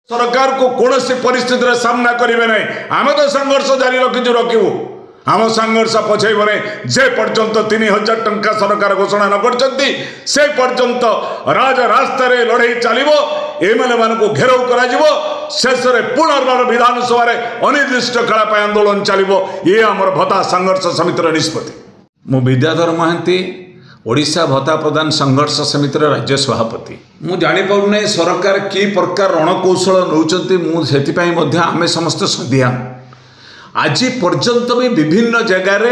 सरकार को कौन सी परिस्थिति सामना करेंगे नहीं आम तो संघर्ष जारी रखू आम संघर्ष पछेबने जे पर्यंत 3000 टंका सरकार घोषणा न करछंती से पर्यंत राजरास्ता लड़ाई चलो एमएलए मान को घेराव करा शेष में पुनर्बार विधानसभा अनिर्दिष्ट काल आंदोलन चलो ये आमर भत्ता संघर्ष समितिर निष्पत्ति। मु विद्याधर महांती ओडिशा भत्ता प्रदान संघर्ष समितिर राज्य सभापति। मु जानीपारूना सरकार कि प्रकार रणकौशल नौकरी आम समस्त सदिया आज पर्यंत भी विभिन्न जगार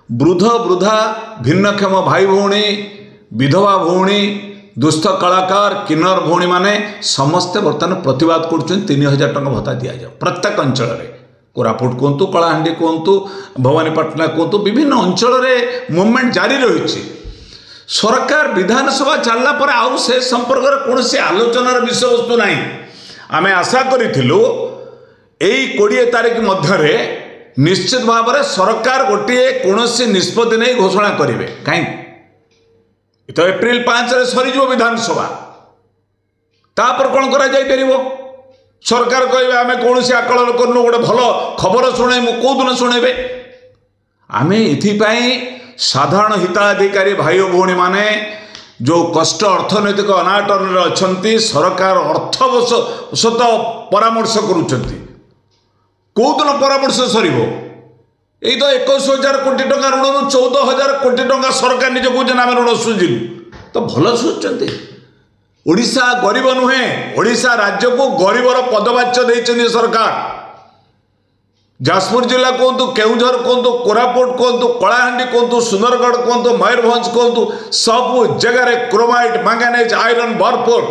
वृद्ध वृद्धा भिन्नक्षम भाई भौणी विधवा भौणी दुस्थ कलाकार किन्नर भौणी माने समस्ते बर्तमान प्रतिवाद कर 3000 टंका भत्ता दि जाओ प्रत्येक अंचल कोरापुट कहतु कलाहांडी कहतु भवानीपाटना कहतु विभिन्न अंचल मुवमेंट जारी रही सरकार विधानसभा चलला पर आउ से संपर्क कौन आलोचनार विषय वस्तु ना आम आशा करूँ यही 20 तारीख मध्य निश्चित भाव में सरकार गोटे कौन निष्पत्ति नहीं घोषणा करेंगे कहीं तो एप्रिल 5 रे सरीज विधानसभा तापर कौन करा सरकार कहे आम कौन आकलन करनु गोटे भल खबर शुणेमु कौ दिन शुणेबे आम एथिपाई साधारण हिताधिकारी भाई भौणी माने जो कष्ट अर्थनैतिक अनाटन अच्छा सरकार अर्थवशत परामर्श करुँच कौ दिन परामर्श सर यही तो 21,000 कोटी टंका ऋण 14,000 कोटी टंका सरकार निज कौन आम ऋण सुझिलु तो भल सुझुंट ओडिशा गरीब नुहे ओडिशा राज्य को गरीबर पदवाच्य देते सरकार जाजपुर जिला कहतु केउझर कहतु कोरापुट कहतु कलाहांडी कहतु सुंदरगढ़ कहतु मयूरभंज कहतु सब जगार क्रोमाइट मैंगानीज आयरन भरपूर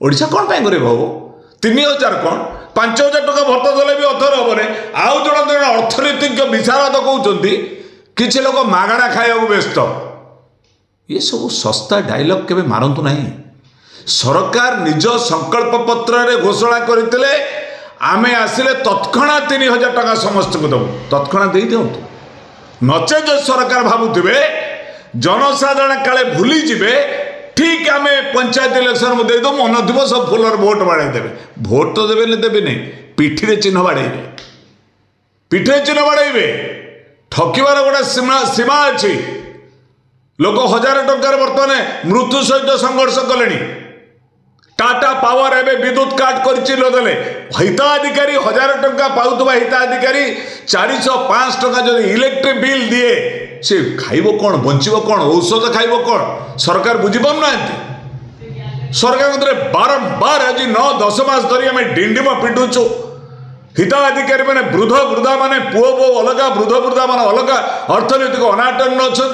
ओडिशा कौन पाई गरीब हम 3,000 कौन 5,000 टंका भत्ता देले भी अथर हेने आउ जन अर्थनीतिज्ञ विशारद कहते किसी लोग मागणा खाया व्यस्त ये सब सस्ता डायलॉग के मारतु ना सरकार निज संकल्प पत्र घोषणा करते आमे आसिले तत्क्षणा 3,000 टंका समस्त को दबू तत्क्षणा दे दिंतु नचे जो सरकार भावुवे जनसाधारण काले भूली जीवे ठीक आम पंचायत इलेक्शन में दे दो मन थी सब फुलर भोट बाड़े देवे भोट तो देवे देवे नहीं पिठी चिन्ह बाड़े पिठी चिन्ह बाड़े ठकिबार गोटे सीमा अच्छी लोक 1,000 टंकार बर्तमान मृत्यु सहित संघर्ष कले टाटा पावर एवं विद्युत काट करदे हिताधिकारी 1,000 टंका पाउथुवा हिताधिकारी 400-500 टंका जो इलेक्ट्रिक बिल दिए सी खाइब कौन बंचब कौन औषध खाइब कौन सरकार बुझीपारना सरकार बारंबार आज 9-10 मास धरी आम डिंडिम पिटुचु हिताधिकारी मैंने वृद्ध वृद्धा माने पुओ बो अलग वृद्ध वृद्धा मान अलग अर्थनैतिक अनाटन अच्छा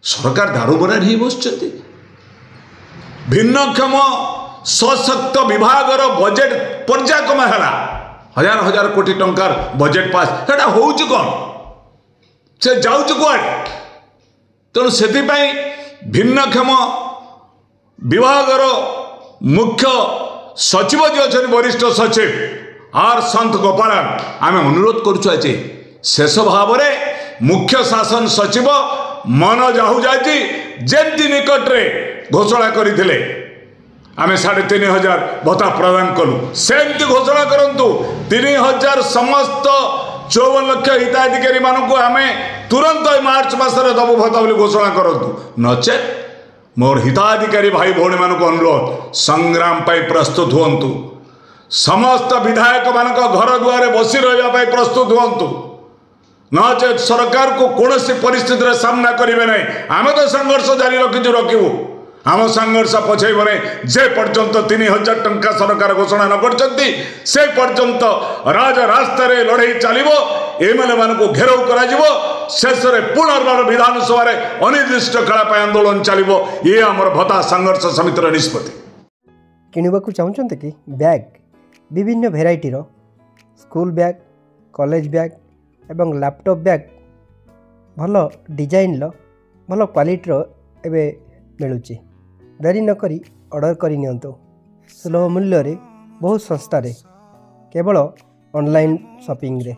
सरकार दारुबरा नहीं बस भिन्नक्षम सशक्त विभाग बजेट पर्यायक्रम है 1,000 कोटी टंकार बजेट पास है हूँ कौन से जाऊँ कुआड़े तेणु से भिन्नक्षम विभाग मुख्य सचिव जी अच्छा वरिष्ठ सचिव आर संत गोपालन आम अनुरोध करुँ शेष भाव में मुख्य शासन सचिव मनोज आहूजा जी जमती निकटरे घोषणा करते आम 3,500 भत्ता प्रदान कलु सेमती घोषणा करूँ 3,000 समस्त 54 लाख हिताधिकारी मानक आम तुरंत मार्च मासरे दबु भत्ता बोली घोषणा करूँ नचे मोर हिताधिकारी भाई भौणी मानक अनुरोध संग्राम पाई प्रस्तुत हुंतु समस्त विधायक मानक घर दुआरे बसी रहा प्रस्तुत हुंतु नचे सरकार को कौन परिस्थिति सामना करेंगे नहीं आम तो संघर्ष जारी रखू आम संघर्ष पछेबने जे पर्यंत 3,000 टंका सरकार घोषणा न करछंती से पर्यंत राजरास्ता लड़ाई चलो एमएलए मान को घेराव करा शेष में पुनर्बार विधानसभा अनिर्दिष्ट काल आंदोलन चलो ये आमर भत्ता संघर्ष समितिर निष्पत्ति। किणवाक चाहते कि बैग विभिन्न भेराइटीर स्कूल बैग कॉलेज बैग एवं लैपटॉप बैग भल डिजाइन भल क्वालिटीर एवं मिलूँ देरी नक ऑर्डर करनी सुलभ मूल्य बहुत सस्तार केवल ऑनलाइन शॉपिंग रे।